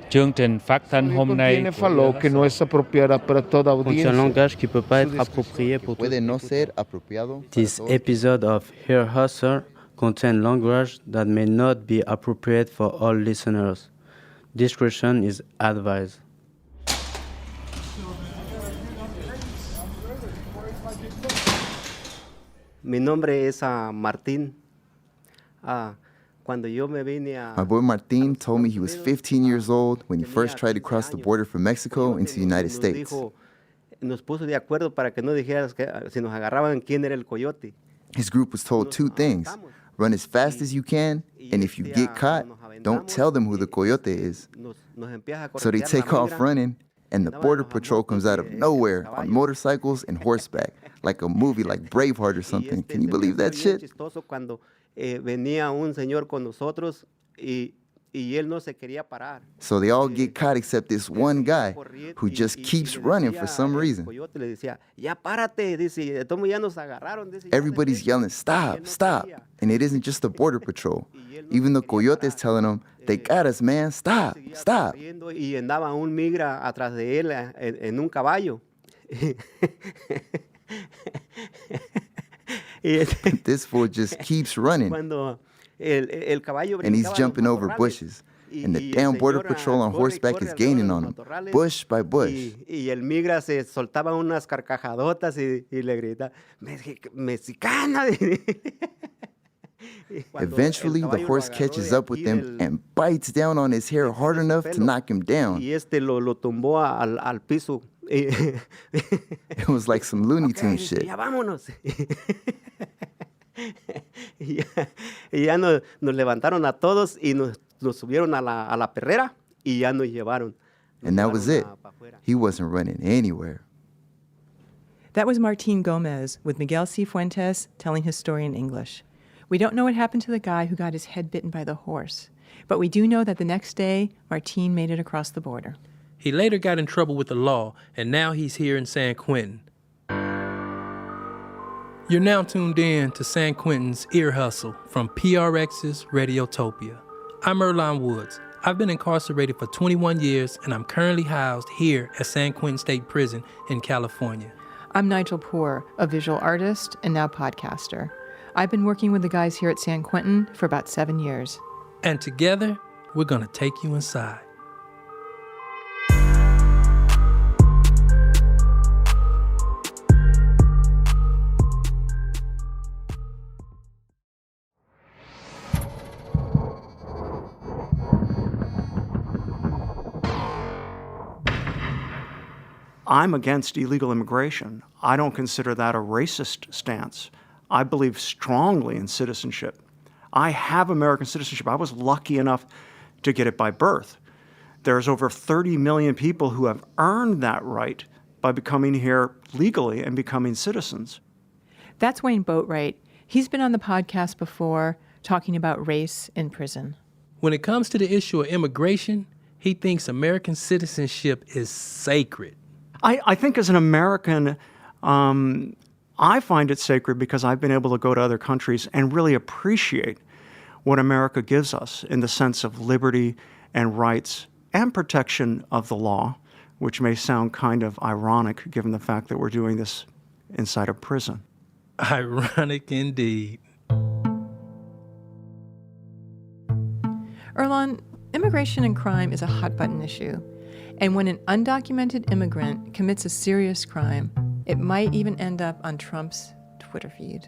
Chương trình phát thanh hôm nay que no es apropiada para toda contient un langage qui peut pas être approprié pour tous. puede no ser apropiado. This episode of Ear Hustle contains language that may not be appropriate for all listeners. Discretion is advised. Mi nombre es Martín. Cuando yo me vine My boy Martin told me he was 15 years old when he first tried to cross the border from Mexico into the United States. Nos puso de acuerdo para que no dijeras que si nos agarraban quién era el coyote. His group was told two things: run as fast as you can, and if you get caught, don't tell them who the coyote is. So they take off running, and the border patrol comes out of nowhere on motorcycles and horseback, like a movie like Braveheart or something. Can you believe that shit? Venía un señor con nosotros y él no se quería parar. So they all get caught except this one guy who just keeps running for some reason. Everybody's yelling, stop, stop. And it isn't just the border patrol. Even the coyotes telling them, they got us, man, stop, stop. Y andaba un migra atrás de él en un caballo. This fool just keeps running. And he's jumping over bushes. And the damn border patrol on horseback is gaining on him, bush by bush. Y el migra se soltaba unas carcajadotas y le grita, mexicana. Eventually, the horse catches up with him and bites down on his hair hard enough to knock him down. Y lo tumbó al piso. It was like some Looney Tunes shit. Ya vámonos. Y ya nos levantaron a todos y nos subieron a la perrera y ya nos llevaron. And that was it. He wasn't running anywhere. That was Martin Gomez with Miguel Sifuentes telling his story in English. We don't know what happened to the guy who got his head bitten by the horse, but we do know that the next day, Martin made it across the border. He later got in trouble with the law, and now he's here in San Quentin. You're now tuned in to San Quentin's Ear Hustle from PRX's Radiotopia. I'm Earlonne Woods. I've been incarcerated for 21 years, and I'm currently housed here at San Quentin State Prison in California. I'm Nigel Poor, a visual artist and now podcaster. I've been working with the guys here at San Quentin for about 7 years. And together, we're gonna take you inside. I'm against illegal immigration. I don't consider that a racist stance. I believe strongly in citizenship. I have American citizenship. I was lucky enough to get it by birth. There's over 30 million people who have earned that right by becoming here legally and becoming citizens. That's Wayne Boatwright. He's been on the podcast before talking about race in prison. When it comes to the issue of immigration, he thinks American citizenship is sacred. I think as an American, I find it sacred because I've been able to go to other countries and really appreciate what America gives us in the sense of liberty and rights and protection of the law, which may sound kind of ironic given the fact that we're doing this inside a prison. Ironic indeed. Earlonne, immigration and crime is a hot-button issue. And when an undocumented immigrant commits a serious crime, it might even end up on Trump's Twitter feed.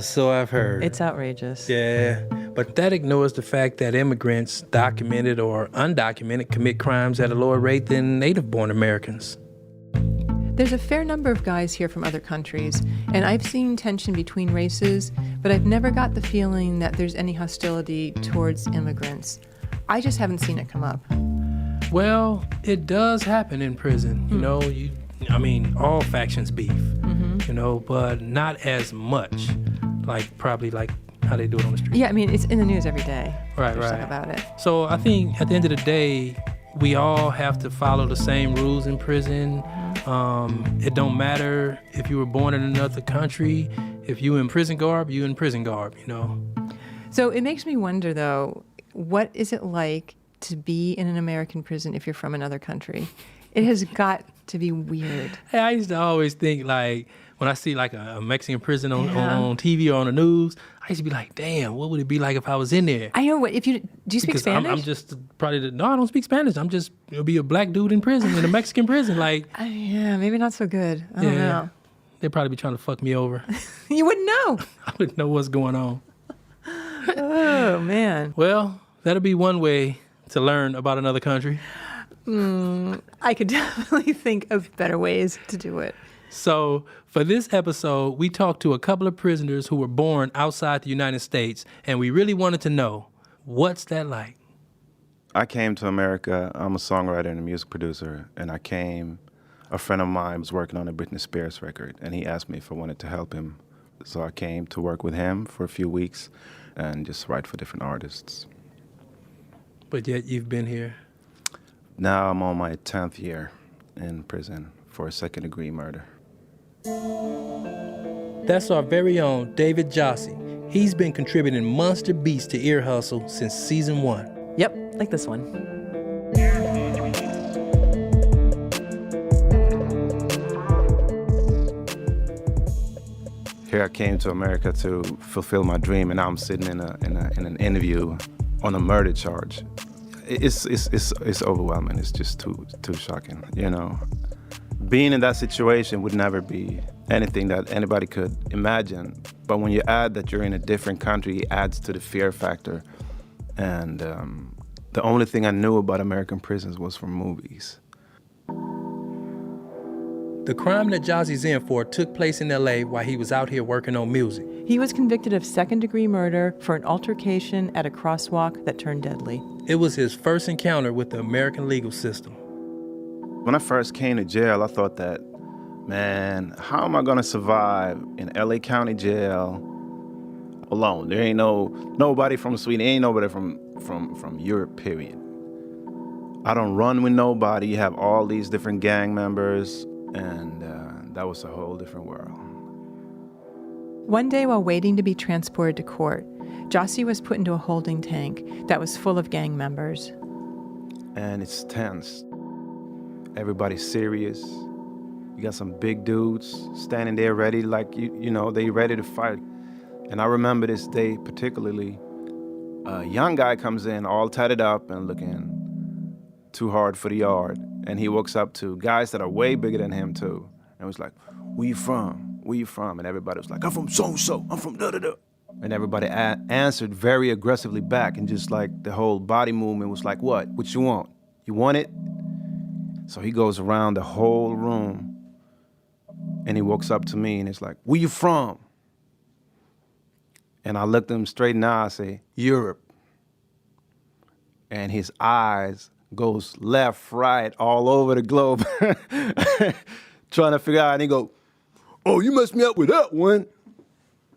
So I've heard. It's outrageous. Yeah, but that ignores the fact that immigrants, documented or undocumented, commit crimes at a lower rate than native-born Americans. There's a fair number of guys here from other countries, and I've seen tension between races, but I've never got the feeling that there's any hostility towards immigrants. I just haven't seen it come up. Well, it does happen in prison. You know, all factions beef, you know, but not as much, probably like how they do it on the street. Yeah, it's in the news every day. Right. There's stuff about it. So I think at the end of the day, we all have to follow the same rules in prison. It don't matter if you were born in another country. If you in prison garb, you in prison garb, you know. So it makes me wonder, though, what is it like to be in an American prison if you're from another country? It has got to be weird. Hey, I used to always think, like, when I see like a Mexican prison on TV or on the news, I used to be like, damn, what would it be like if I was in there? I know. What if you do you speak Because Spanish? I'm just probably no, I don't speak Spanish. It'll be a black dude in prison, in a Mexican prison. Like, yeah, maybe not so good. I don't know. They'd probably be trying to fuck me over. You wouldn't know. I wouldn't know what's going on. Oh, man. Well, that'll be one way to learn about another country. I could definitely think of better ways to do it. So for this episode, we talked to a couple of prisoners who were born outside the United States, and we really wanted to know, what's that like? I came to America. I'm a songwriter and a music producer, and a friend of mine was working on a Britney Spears record, and he asked me if I wanted to help him. So I came to work with him for a few weeks and just write for different artists. But yet you've been here. Now I'm on my 10th year in prison for a second-degree murder. That's our very own David Jassy. He's been contributing monster beats to Ear Hustle since season 1. Yep, like this one. Here I came to America to fulfill my dream, and now I'm sitting in an interview on a murder charge. It's overwhelming. It's just too shocking, you know. Being in that situation would never be anything that anybody could imagine. But when you add that you're in a different country, it adds to the fear factor. And the only thing I knew about American prisons was from movies. The crime that Jassy's in for took place in LA while he was out here working on music. He was convicted of second-degree murder for an altercation at a crosswalk that turned deadly. It was his first encounter with the American legal system. When I first came to jail, I thought that, man, how am I gonna survive in LA County jail alone? There ain't nobody from Sweden, ain't nobody from Europe, period. I don't run with nobody. You have all these different gang members, and that was a whole different world. One day while waiting to be transported to court, Jassy was put into a holding tank that was full of gang members. And it's tense. Everybody's serious. You got some big dudes standing there ready, like, you know, they ready to fight. And I remember this day particularly. A young guy comes in all tatted up and looking too hard for the yard. And he walks up to guys that are way bigger than him too. And was like, where you from? Where you from? And everybody was like, I'm from so-and-so. I'm from da-da-da. And everybody answered very aggressively back, and just like the whole body movement was like, what? What you want? You want it? So he goes around the whole room, and he walks up to me, and it's like, where you from? And I looked him straight in the eye, I say, Europe. And his eyes goes left, right, all over the globe, trying to figure out, and he go, oh, you messed me up with that one.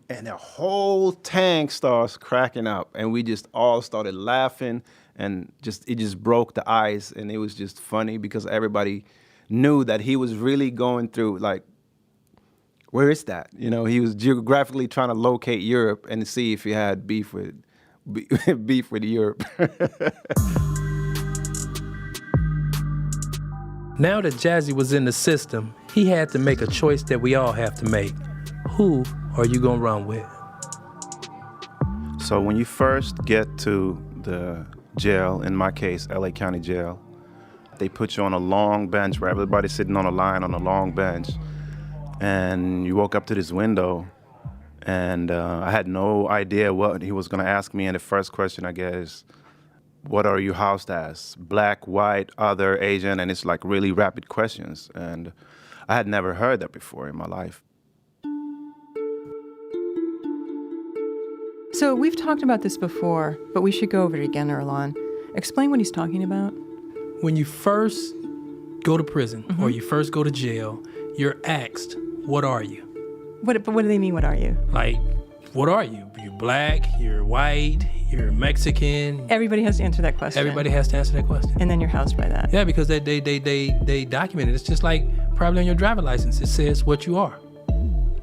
And the whole tank starts cracking up, and we just all started laughing, and it just broke the ice, and it was just funny because everybody knew that he was really going through, like, where is that? You know, he was geographically trying to locate Europe and see if he had beef with Europe. Now that Jassy was in the system, he had to make a choice that we all have to make. Who are you gonna run with? So when you first get to the jail, in my case, LA County Jail, they put you on a long bench where everybody's sitting on a line on a long bench. And you walk up to this window, and I had no idea what he was gonna ask me. And the first question I get is, what are you housed as? Black, white, other, Asian? And it's like really rapid questions. And I had never heard that before in my life. So we've talked about this before, but we should go over it again, Erlan. Explain what he's talking about. When you first go to prison or you first go to jail, you're asked, what are you? But what do they mean, what are you? Like, what are you? You're black, you're white, you're Mexican. Everybody has to answer that question. Everybody has to answer that question. And then you're housed by that. Yeah, because they document it. It's just like probably on your driver's license. It says what you are.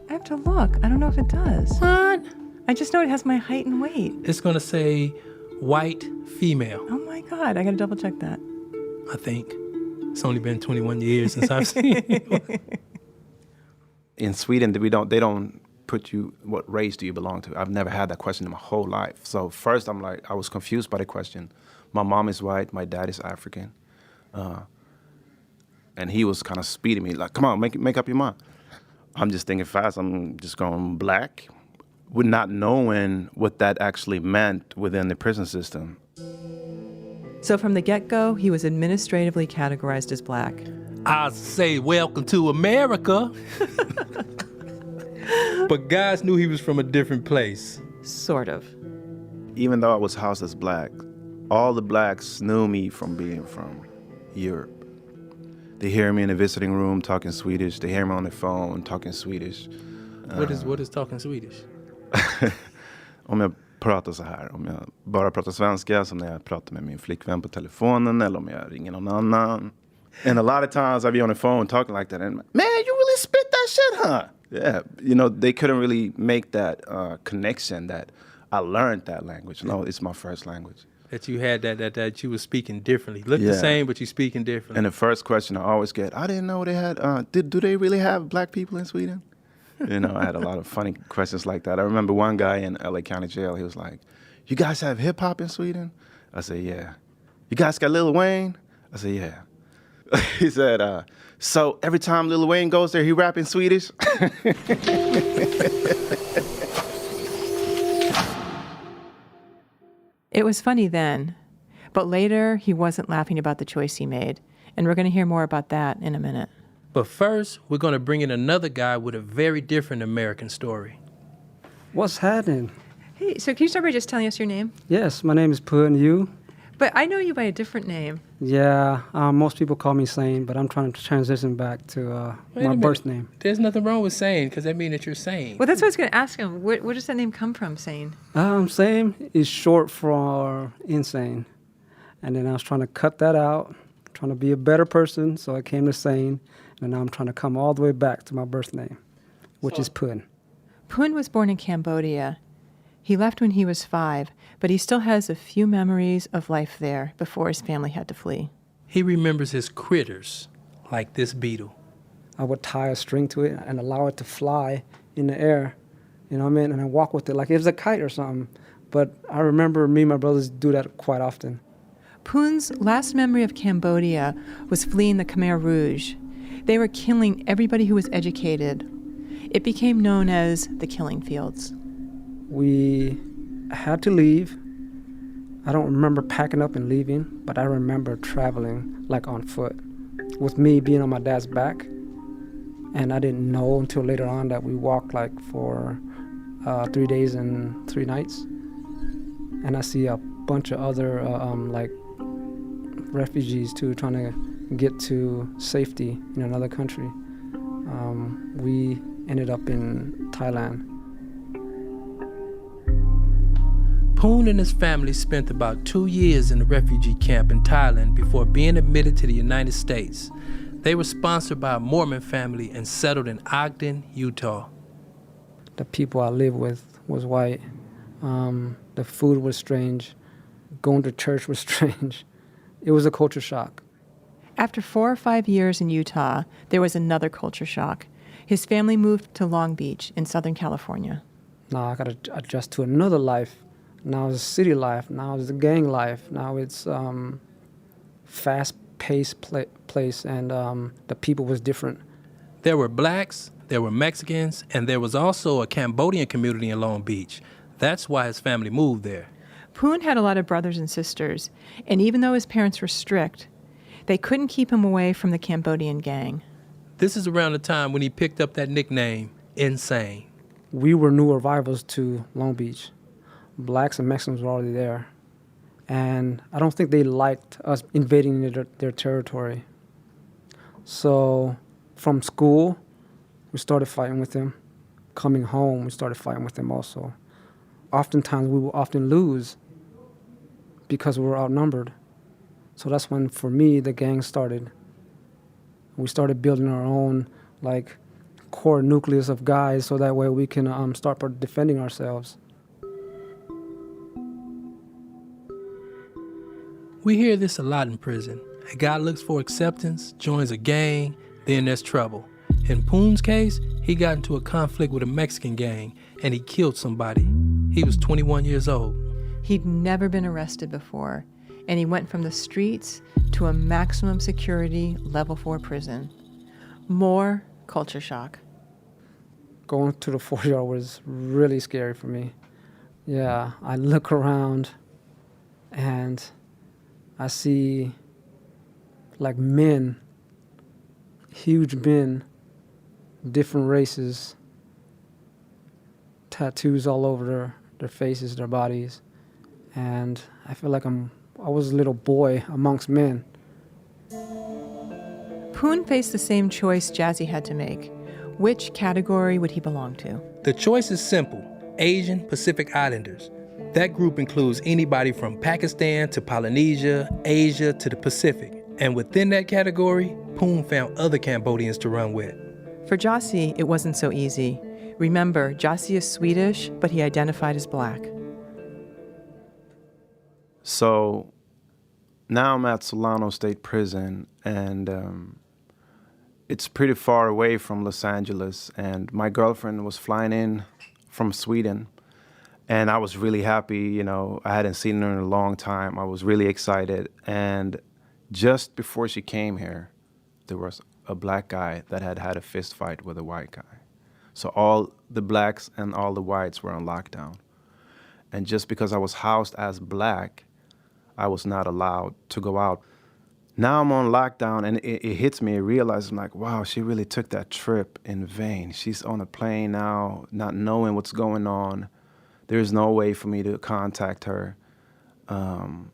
I have to look. I don't know if it does. What? I just know it has my height and weight. It's gonna say white female. Oh my God, I got to double check that. I think. It's only been 21 years since I've seen him. In Sweden, they don't put you, what race do you belong to? I've never had that question in my whole life. So first I was confused by the question. My mom is white, my dad is African. And he was kind of speeding me, like, come on, make up your mind. I'm just thinking fast, I'm just going black, with not knowing what that actually meant within the prison system. So from the get-go, he was administratively categorized as black. I say welcome to America. But guys knew he was from a different place. Sort of. Even though I was housed as black, all the blacks knew me from being from Europe. They hear me in the visiting room talking Swedish. They hear me on the phone talking Swedish. What is talking Swedish? Om jag pratar så här, om jag bara pratar svenska, som när jag pratar med min flickvän på telefonen, eller om jag ringer någon annan. And a lot of times I'd be on the phone talking like that, and man, you really spit that shit, huh? Yeah, they couldn't really make that connection that I learned that language. No, it's my first language. That you had that you were speaking differently. Look the same, but you speaking differently. And the first question I always get, I didn't know they had, do they really have black people in Sweden? I had a lot of funny questions like that. I remember one guy in LA County Jail, he was like, you guys have hip hop in Sweden? I said, yeah. You guys got Lil Wayne? I said, yeah. He said, so every time Lil Wayne goes there, he rap in Swedish? It was funny then, but later he wasn't laughing about the choice he made, and we're going to hear more about that in a minute. But first, we're going to bring in another guy with a very different American story. What's happening? Hey, so can you start by just telling us your name? Yes, my name is Phoeun. You? But I know you by a different name. Yeah, most people call me Sane, but I'm trying to transition back to my birth name. There's nothing wrong with Sane, because that means that you're sane. Well, that's what I was going to ask him. Where does that name come from, Sane? Sane is short for insane. And then I was trying to cut that out, trying to be a better person, so I came to Sane. And now I'm trying to come all the way back to my birth name, which is Phoeun. Phoeun was born in Cambodia. He left when he was 5, but he still has a few memories of life there before his family had to flee. He remembers his critters, like this beetle. I would tie a string to it and allow it to fly in the air, you know what I mean? And I walk with it like it was a kite or something. But I remember me and my brothers do that quite often. Phoeun's last memory of Cambodia was fleeing the Khmer Rouge. They were killing everybody who was educated. It became known as the killing fields. We had to leave. I don't remember packing up and leaving, but I remember traveling like on foot, with me being on my dad's back. And I didn't know until later on that we walked like for 3 days and 3 nights. And I see a bunch of other like refugees too, trying to get to safety in another country. We ended up in Thailand. Phoeun and his family spent about 2 years in a refugee camp in Thailand before being admitted to the United States. They were sponsored by a Mormon family and settled in Ogden, Utah. The people I lived with was white. The food was strange. Going to church was strange. It was a culture shock. After 4 or 5 years in Utah, there was another culture shock. His family moved to Long Beach in Southern California. Now I got to adjust to another life. Now it's city life. Now it's the gang life. Now it's fast-paced place, and the people was different. There were blacks, there were Mexicans, and there was also a Cambodian community in Long Beach. That's why his family moved there. Phoeun had a lot of brothers and sisters, and even though his parents were strict, they couldn't keep him away from the Cambodian gang. This is around the time when he picked up that nickname, Insane. We were new arrivals to Long Beach. Blacks and Mexicans were already there. And I don't think they liked us invading their territory. So from school, we started fighting with them. Coming home, we started fighting with them also. Oftentimes, we will often lose because we were outnumbered. So that's when, for me, the gang started. We started building our own, like, core nucleus of guys so that way we can start defending ourselves. We hear this a lot in prison. A guy looks for acceptance, joins a gang, then there's trouble. In Phoeun's case, he got into a conflict with a Mexican gang and he killed somebody. He was 21 years old. He'd never been arrested before, and he went from the streets to a maximum security level 4 prison. More culture shock. Going to the 4-yard was really scary for me. Yeah, I look around and I see like men, huge men, different races, tattoos all over their faces, their bodies. And I feel like I was a little boy amongst men. Phoeun faced the same choice Jassy had to make. Which category would he belong to? The choice is simple: Asian Pacific Islanders. That group includes anybody from Pakistan to Polynesia, Asia to the Pacific. And within that category, Phoeun found other Cambodians to run with. For Jassy, it wasn't so easy. Remember, Jassy is Swedish, but he identified as black. So now I'm at Solano State Prison, and it's pretty far away from Los Angeles, and my girlfriend was flying in from Sweden, and I was really happy. You know, I hadn't seen her in a long time. I was really excited, and just before she came here, there was a black guy that had had a fist fight with a white guy. So all the blacks and all the whites were on lockdown. And just because I was housed as black, I was not allowed to go out. Now I'm on lockdown, and it hits me. I realize, I'm like, wow, she really took that trip in vain. She's on a plane now, not knowing what's going on. There's no way for me to contact her. And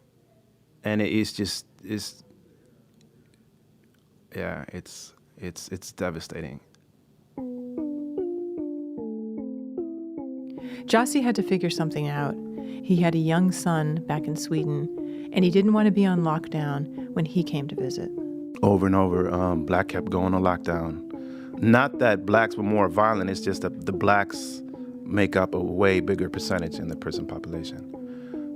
it's devastating. Jassy had to figure something out. He had a young son back in Sweden, and he didn't want to be on lockdown when he came to visit. Over and over, black kept going on lockdown. Not that blacks were more violent, it's just that the blacks make up a way bigger percentage in the prison population.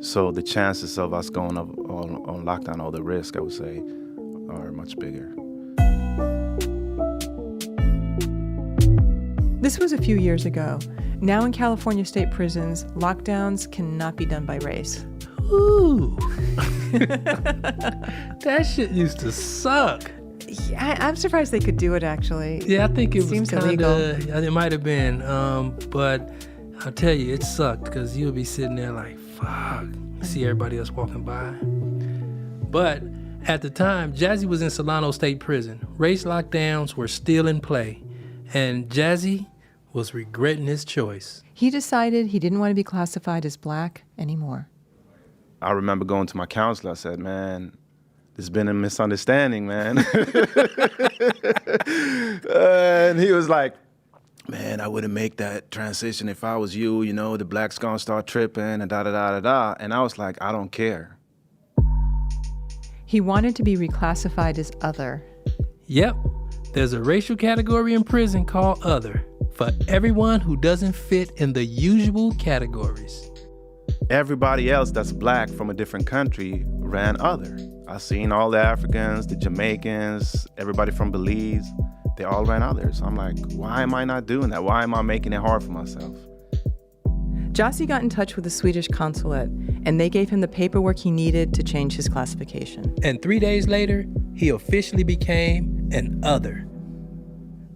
So the chances of us going on lockdown, or the risk, I would say, are much bigger. This was a few years ago. Now in California state prisons, lockdowns cannot be done by race. Ooh. That shit used to suck. Yeah, I'm surprised they could do it, actually. Yeah, I think it seems was illegal. It might have been, but I'll tell you, it sucked because you'll be sitting there like, fuck, see everybody else walking by. But at the time, Jassy was in Solano State Prison. Race lockdowns were still in play, and Jassy was regretting his choice. He decided he didn't want to be classified as black anymore. I remember going to my counselor. I said, man, there's been a misunderstanding, man. And he was like, man, I wouldn't make that transition if I was you. You know, the blacks gonna start tripping and da-da-da-da-da. And I was like, I don't care. He wanted to be reclassified as other. Yep, there's a racial category in prison called other, for everyone who doesn't fit in the usual categories. Everybody else that's black from a different country ran other. I seen all the Africans, the Jamaicans, everybody from Belize, they all ran others. I'm like, why am I not doing that? Why am I making it hard for myself? Jassy got in touch with the Swedish consulate, and they gave him the paperwork he needed to change his classification. And 3 days later, he officially became an other.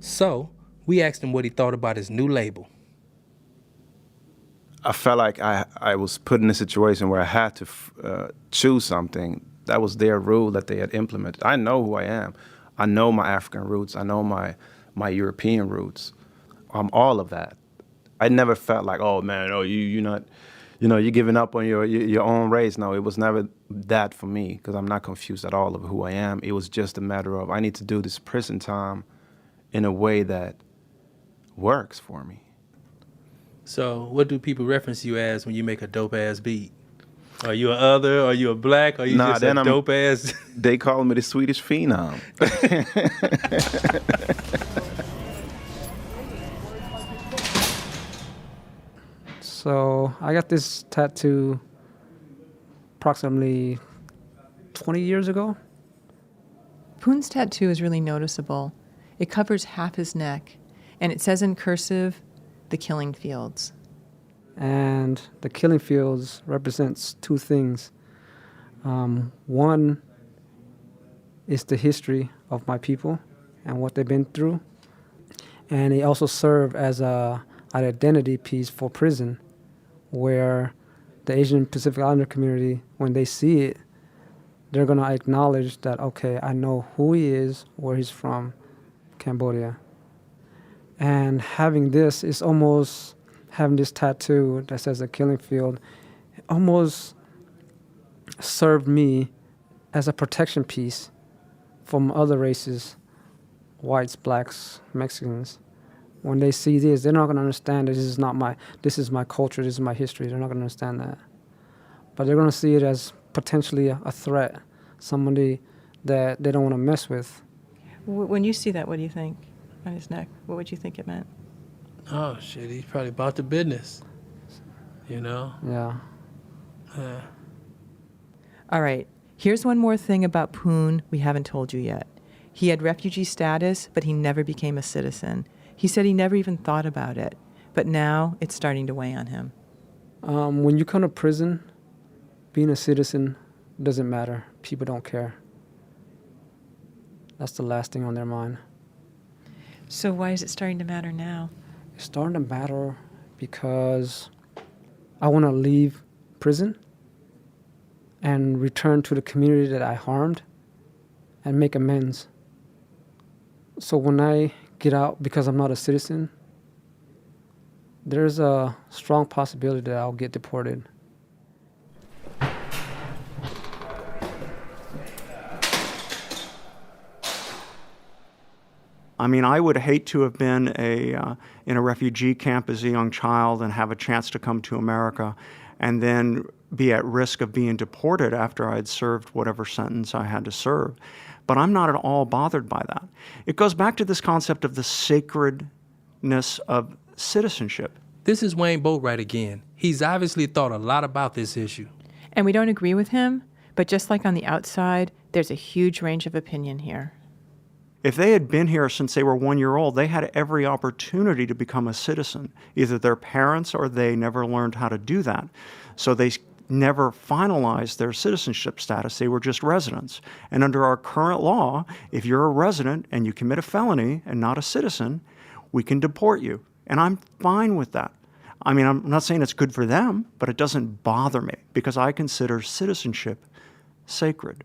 So, we asked him what he thought about his new label. I felt like I was put in a situation where I had to choose something. That was their rule that they had implemented. I know who I am. I know my African roots. I know my European roots. I'm all of that. I never felt like, oh man, you're not, you're giving up on your own race. No, it was never that for me, because I'm not confused at all of who I am. It was just a matter of I need to do this prison time in a way that works for me. So what do people reference you as when you make a dope-ass beat? Are you a other? Are you a black? Are you just a dope-ass? They call me the Swedish Phenom. So I got this tattoo approximately 20 years ago. Phoeun's tattoo is really noticeable. It covers half his neck, and it says in cursive, "The Killing Fields." And the killing fields represents two things. One is the history of my people and what they've been through. And it also served as an identity piece for prison, where the Asian Pacific Islander community, when they see it, they're going to acknowledge that, okay, I know who he is, where he's from, Cambodia. And having this is almost, having this tattoo that says the killing field, it almost served me as a protection piece from other races, whites, blacks, Mexicans. When they see this, they're not going to understand that this is my culture, this is my history. They're not going to understand that. But they're going to see it as potentially a threat, somebody that they don't want to mess with. When you see that, what do you think on his neck? What would you think it meant? Oh, shit, he's probably about the business, you know? Yeah. All right, here's one more thing about Phoeun we haven't told you yet. He had refugee status, but he never became a citizen. He said he never even thought about it, but now it's starting to weigh on him. When you come to prison, being a citizen doesn't matter. People don't care. That's the last thing on their mind. So why is it starting to matter now? It's starting to matter because I want to leave prison and return to the community that I harmed and make amends. So when I get out, because I'm not a citizen, there's a strong possibility that I'll get deported. I mean, I would hate to have been in a refugee camp as a young child and have a chance to come to America and then be at risk of being deported after I'd served whatever sentence I had to serve. But I'm not at all bothered by that. It goes back to this concept of the sacredness of citizenship. This is Wayne Boatwright again. He's obviously thought a lot about this issue. And we don't agree with him, but just like on the outside, there's a huge range of opinion here. If they had been here since they were 1 year old, they had every opportunity to become a citizen. Either their parents or they never learned how to do that. So they never finalized their citizenship status. They were just residents. And under our current law, if you're a resident and you commit a felony and not a citizen, we can deport you. And I'm fine with that. I mean, I'm not saying it's good for them, but it doesn't bother me because I consider citizenship sacred.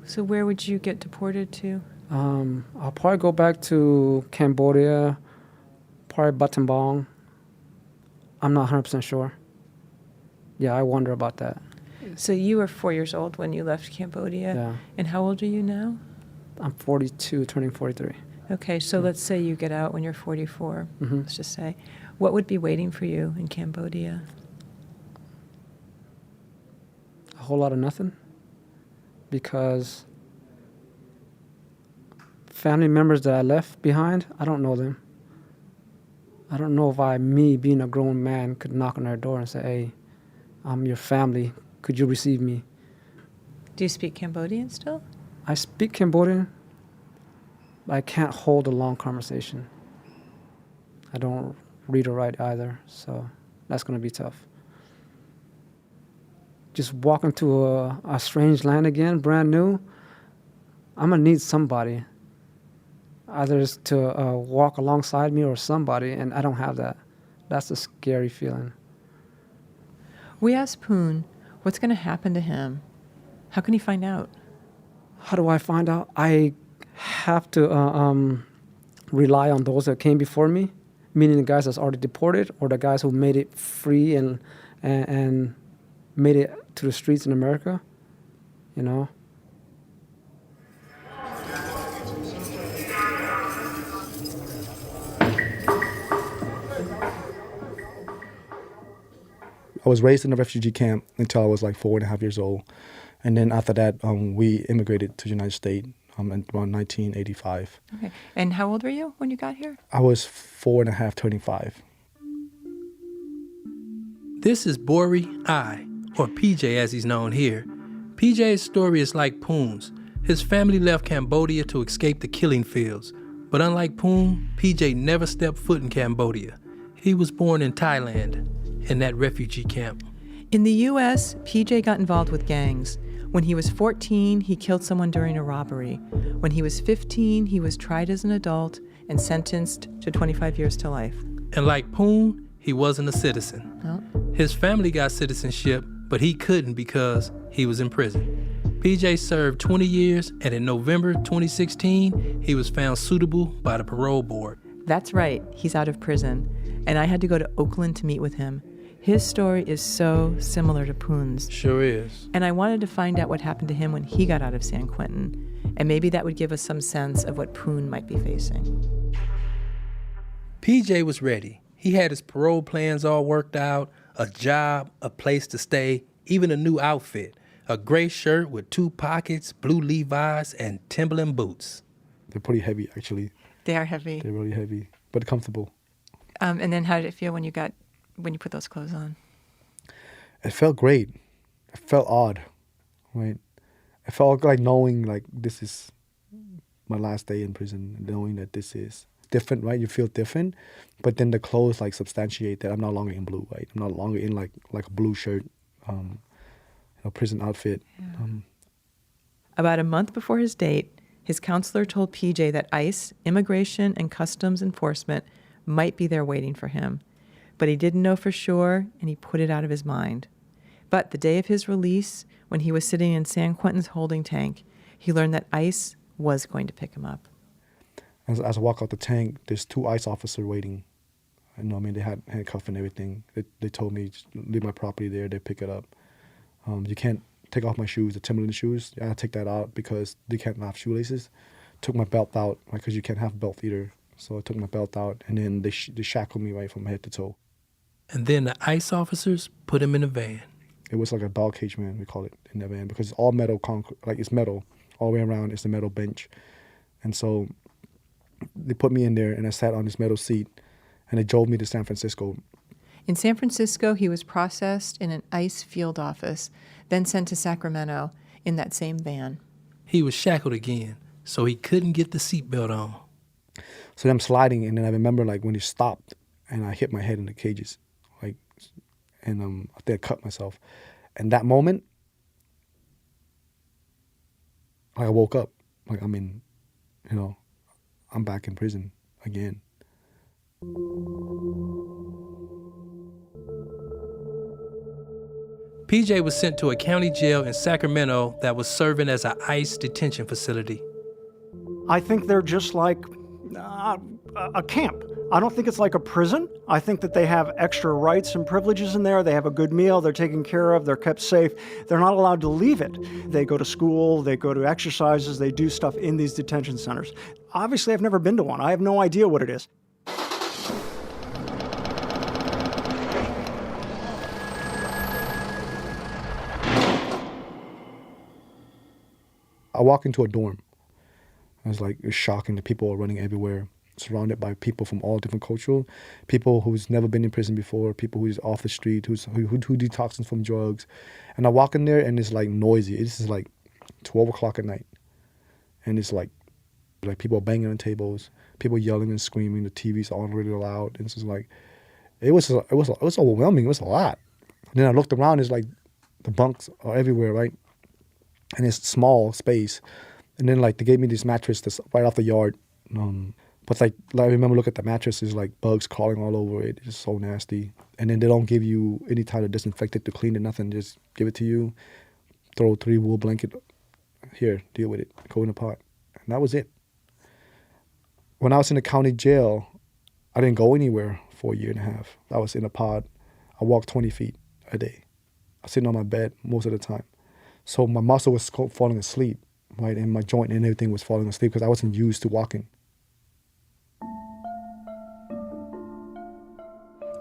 So where would you get deported to? I'll probably go back to Cambodia, probably Battambang. I'm not 100% sure. Yeah, I wonder about that. So you were 4 years old when you left Cambodia. Yeah. And how old are you now? I'm 42, turning 43. Okay, so let's say you get out when you're 44, let's just say. What would be waiting for you in Cambodia? A whole lot of nothing. Because family members that I left behind, I don't know them. I don't know if me being a grown man, could knock on their door and say, hey, I'm your family. Could you receive me? Do you speak Cambodian still? I speak Cambodian, but I can't hold a long conversation. I don't read or write either, so that's going to be tough. Just walk into a strange land again, brand new, I'm going to need somebody. Either it's to walk alongside me or somebody, and I don't have that. That's a scary feeling. We asked Phoeun, what's going to happen to him? How can he find out? How do I find out? I have to rely on those that came before me, meaning the guys that's already deported or the guys who made it free and made it to the streets in America, you know. I was raised in a refugee camp until I was like 4.5 years old. And then after that, we immigrated to the United States in around 1985. Okay. And how old were you when you got here? I was 4.5, turning 5. This is Borey I, or PJ as he's known here. PJ's story is like Phoeun's. His family left Cambodia to escape the killing fields. But unlike Phoeun, PJ never stepped foot in Cambodia. He was born in Thailand, in that refugee camp. In the U.S., PJ got involved with gangs. When he was 14, he killed someone during a robbery. When he was 15, he was tried as an adult and sentenced to 25 years to life. And like Phoeun, he wasn't a citizen. No. His family got citizenship, but he couldn't because he was in prison. PJ served 20 years, and in November 2016, he was found suitable by the parole board. That's right, he's out of prison, and I had to go to Oakland to meet with him. His story is so similar to Phoeun's. Sure is. And I wanted to find out what happened to him when he got out of San Quentin, and maybe that would give us some sense of what Phoeun might be facing. PJ was ready. He had his parole plans all worked out, a job, a place to stay, even a new outfit. A gray shirt with 2 pockets, blue Levi's, and Timberland boots. They're pretty heavy, actually. They are heavy. They're really heavy, but comfortable. And then how did it feel when you put those clothes on? It felt great. It felt odd, right? It felt like knowing like this is my last day in prison, knowing that this is different, right? You feel different, but then the clothes like substantiate that I'm no longer in blue, right? I'm no longer in like a blue shirt. Prison outfit. Yeah. About a month before his date, his counselor told PJ that ICE, Immigration and Customs Enforcement, might be there waiting for him. But he didn't know for sure, and he put it out of his mind. But the day of his release, when he was sitting in San Quentin's holding tank, he learned that ICE was going to pick him up. As I walk out the tank, there's 2 ICE officers waiting. They had handcuffs and everything. They told me, leave my property there, they pick it up. You can't take off my shoes, the Timberland shoes. I take that out because they can't have shoelaces. Took my belt out because you can't have a belt either. So I took my belt out, and then they shackled me right from head to toe. And then the ICE officers put him in a van. It was like a dog cage, man, we call it, in that van, because it's all metal concrete, like it's metal. All the way around, it's a metal bench. And so they put me in there, and I sat on this metal seat, and they drove me to San Francisco. In San Francisco, he was processed in an ICE field office, then sent to Sacramento in that same van. He was shackled again, so he couldn't get the seatbelt on. So I'm sliding, and then I remember like when he stopped, and I hit my head in the cages, I think I cut myself. And that moment, I woke up, like I'm back in prison again. PJ was sent to a county jail in Sacramento that was serving as an ICE detention facility. I think they're just like a camp. I don't think it's like a prison. I think that they have extra rights and privileges in there. They have a good meal. They're taken care of. They're kept safe. They're not allowed to leave it. They go to school. They go to exercises. They do stuff in these detention centers. Obviously, I've never been to one. I have no idea what it is. I walk into a dorm. It's shocking. The people are running everywhere, surrounded by people from all different cultures, people who's never been in prison before, people who's off the street, who detoxing from drugs. And I walk in there, and it's noisy. It's 12 o'clock at night, and it's like people banging on tables, people yelling and screaming. The TV's on really loud, and it's just it was overwhelming. It was a lot. And then I looked around. It's the bunks are everywhere, right? And it's small space. And then they gave me this mattress that's right off the yard. But I remember looking at the mattress, there's bugs crawling all over it. It's so nasty. And then they don't give you any type of disinfectant to clean it, nothing. Just give it to you, throw 3 wool blanket, here, deal with it, go in the pot. And that was it. When I was in the county jail, I didn't go anywhere for a year and a half. I was in a pod. I walked 20 feet a day. I was sitting on my bed most of the time. So my muscle was falling asleep, right? And my joint and everything was falling asleep because I wasn't used to walking.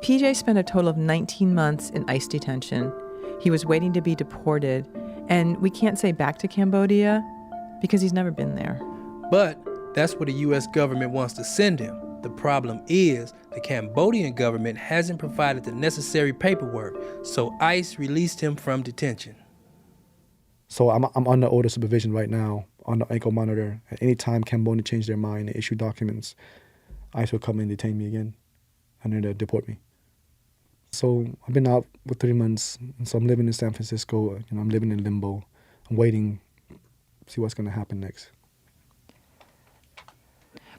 PJ spent a total of 19 months in ICE detention. He was waiting to be deported, and we can't say back to Cambodia because he's never been there. But that's where the U.S. government wants to send him. The problem is the Cambodian government hasn't provided the necessary paperwork, so ICE released him from detention. So I'm under order supervision right now, on the ankle monitor. At any time Cambodia change their mind and issue documents, ICE will come and detain me again, and then they'll deport me. So I've been out for 3 months, and so I'm living in San Francisco. I'm living in limbo. I'm waiting to see what's going to happen next.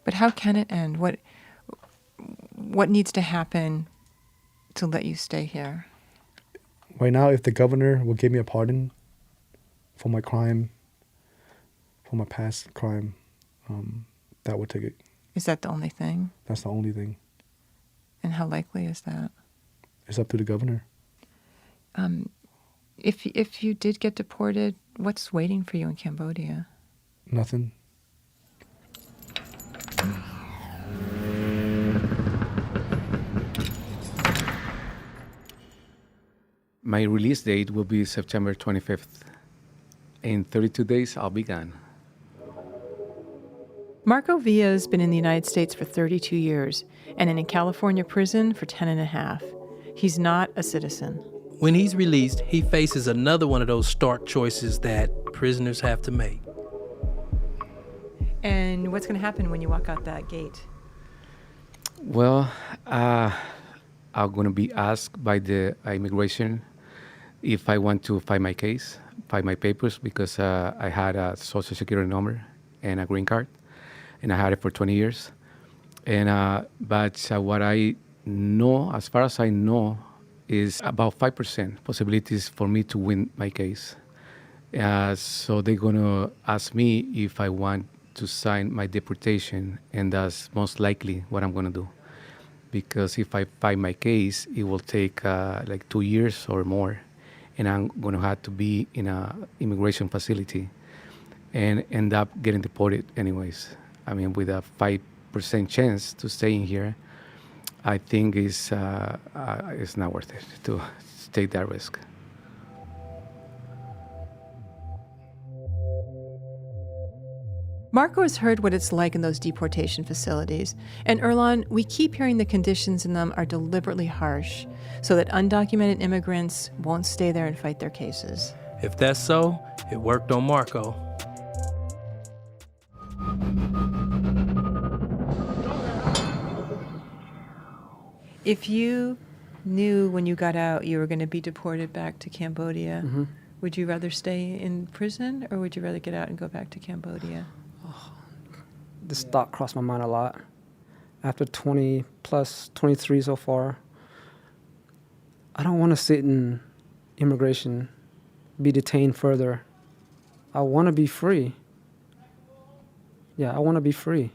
But how can it end? What needs to happen to let you stay here? Right now, if the governor will give me a pardon for my crime, for my past crime, that would take it. Is that the only thing? That's the only thing. And how likely is that? It's up to the governor. If you did get deported, what's waiting for you in Cambodia? Nothing. My release date will be September 25th. In 32 days, I'll be gone. Marco Villa's been in the United States for 32 years and in a California prison for 10 and a half. He's not a citizen. When he's released, he faces another one of those stark choices that prisoners have to make. And what's going to happen when you walk out that gate? Well, I'm going to be asked by the immigration if I want to file my case, file my papers, because I had a social security number and a green card, and I had it for 20 years. And but what I know, as far as I know, is about 5% possibilities for me to win my case. So they're going to ask me if I want to sign my deportation, and that's most likely what I'm going to do. Because if I file my case, it will take like 2 years or more, and I'm going to have to be in an immigration facility and end up getting deported anyways. I mean, with a 5% chance to stay in here, I think it's not worth it to take that risk. Marco has heard what it's like in those deportation facilities. And Erlan, we keep hearing the conditions in them are deliberately harsh so that undocumented immigrants won't stay there and fight their cases. If that's so, it worked on Marco. If you knew when you got out you were going to be deported back to Cambodia, would you rather stay in prison or would you rather get out and go back to Cambodia? This thought crossed my mind a lot. After 20 plus 23 so far, I don't want to sit in immigration, be detained further. I want to be free. Yeah, I want to be free.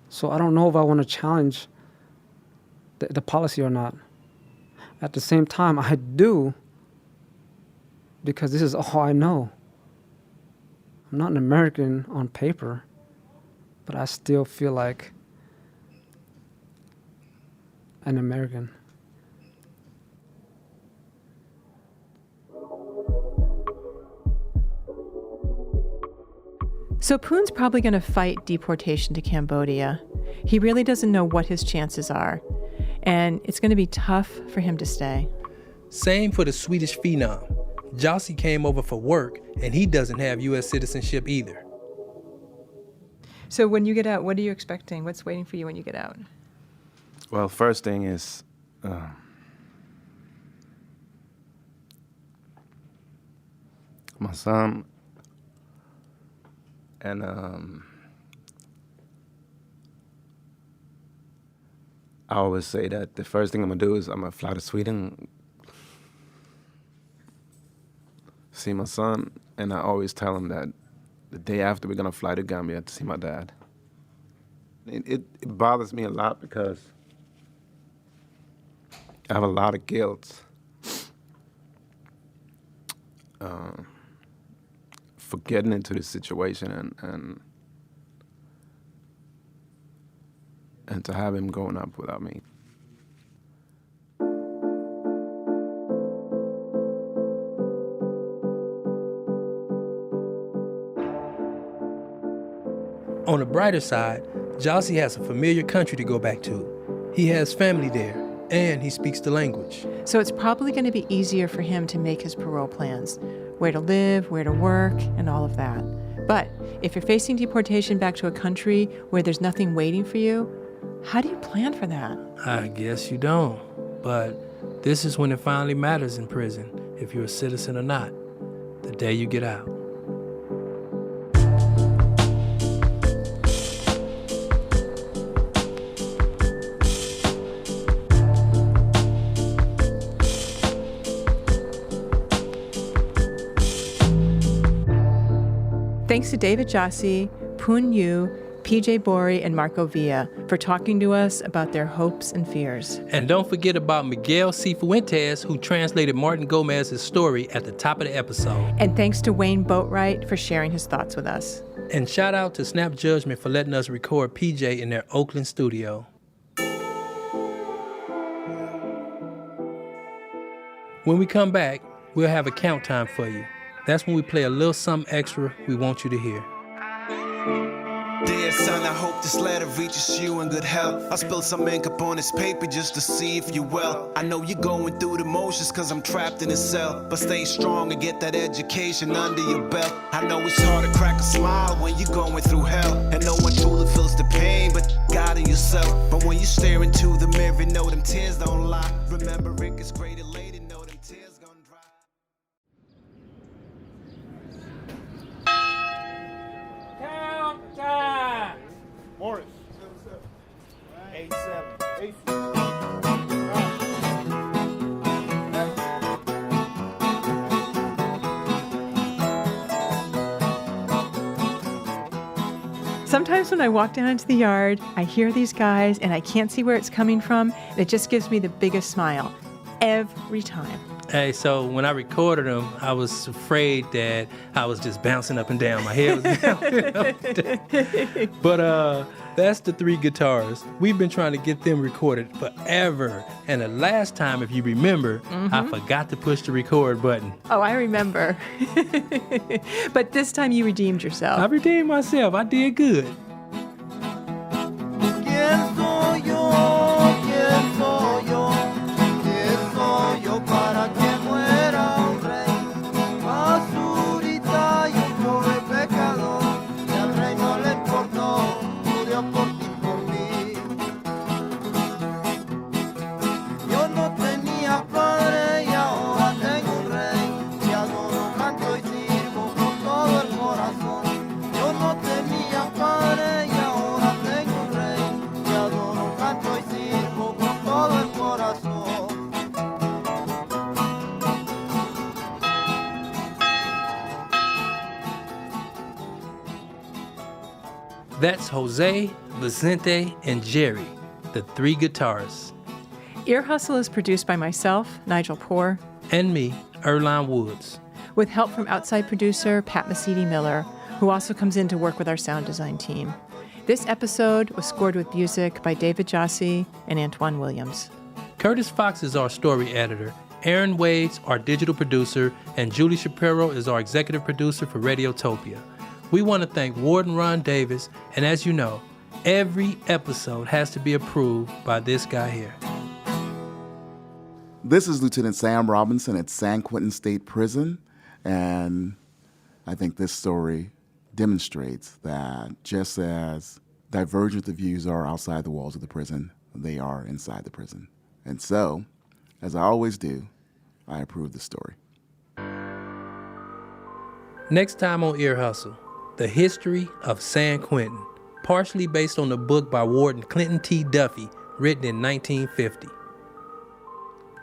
So I don't know if I want to challenge the policy or not. At the same time, I do, because this is all I know. I'm not an American on paper, but I still feel like an American. So Phoeun's probably going to fight deportation to Cambodia. He really doesn't know what his chances are, and it's going to be tough for him to stay. Same for the Swedish phenom. Jassy came over for work, and he doesn't have U.S. citizenship either. So when you get out, what are you expecting? What's waiting for you when you get out? Well, first thing is my son, and I always say that the first thing I'm gonna do is I'm gonna fly to Sweden, see my son, and I always tell him that the day after we're gonna fly to Gambia to see my dad. It bothers me a lot because I have a lot of guilt for getting into this situation and to have him growing up without me. On the brighter side, Jassy has a familiar country to go back to. He has family there, and he speaks the language. So it's probably going to be easier for him to make his parole plans, where to live, where to work, and all of that. But if you're facing deportation back to a country where there's nothing waiting for you, how do you plan for that? I guess you don't. But this is when it finally matters in prison, if you're a citizen or not, the day you get out. Thanks to David Jassy, Phoeun, PJ Borey, and Marco Villa for talking to us about their hopes and fears. And don't forget about Miguel Sifuentes, who translated Martin Gomez's story at the top of the episode. And thanks to Wayne Boatwright for sharing his thoughts with us. And shout out to Snap Judgment for letting us record PJ in their Oakland studio. When we come back, we'll have a count time for you. That's when we play a little something extra we want you to hear. Dear son, I hope this letter reaches you in good health. I spilled some ink upon this paper just to see if you're well. I know you're going through the motions cause I'm trapped in a cell. But stay strong and get that education under your belt. I know it's hard to crack a smile when you're going through hell. And no one truly feels the pain but God and yourself. But when you stare into the mirror, know them tears don't lie. Remember it gets greater later, know them tears gonna dry. Morris. 87. 87. Sometimes when I walk down into the yard, I hear these guys and I can't see where it's coming from. And it just gives me the biggest smile every time. Hey, so when I recorded them, I was afraid that I was just bouncing up and down. My head was bouncing up and down. But that's the three guitars. We've been trying to get them recorded forever. And the last time, if you remember, I forgot to push the record button. Oh, I remember. But this time you redeemed yourself. I redeemed myself. I did good. That's Jose, Vicente, and Jerry, the three guitarists. Ear Hustle is produced by myself, Nigel Poor, and me, Earlonne Woods, with help from outside producer Pat Mesiti-Miller, who also comes in to work with our sound design team. This episode was scored with music by David Jassy and Antoine Williams. Curtis Fox is our story editor, Aaron Wade's our digital producer, and Julie Shapiro is our executive producer for Radiotopia. We want to thank Warden Ron Davis, and as you know, every episode has to be approved by this guy here. This is Lieutenant Sam Robinson at San Quentin State Prison, and I think this story demonstrates that just as divergent the views are outside the walls of the prison, they are inside the prison. And so, as I always do, I approve the story. Next time on Ear Hustle, the history of San Quentin, partially based on the book by Warden Clinton T. Duffy, written in 1950.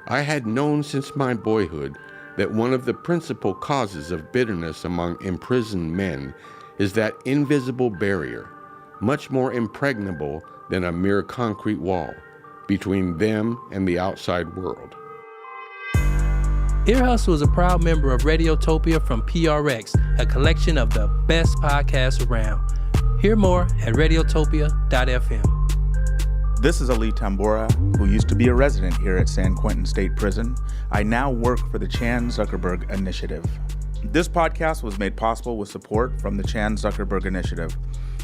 I had known since my boyhood that one of the principal causes of bitterness among imprisoned men is that invisible barrier, much more impregnable than a mere concrete wall, between them and the outside world. Ear Hustle is a proud member of Radiotopia from PRX, a collection of the best podcasts around. Hear more at radiotopia.fm. This is Ali Tambora, who used to be a resident here at San Quentin State Prison. I now work for the Chan Zuckerberg Initiative. This podcast was made possible with support from the Chan Zuckerberg Initiative.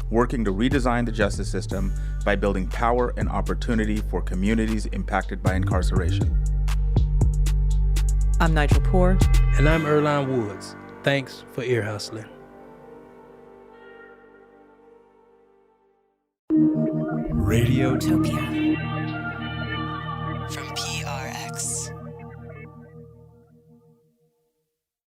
working to redesign the justice system by building power and opportunity for communities impacted by incarceration. I'm Nigel Poor. And I'm Earlonne Woods. Thanks for ear hustling. Radiotopia from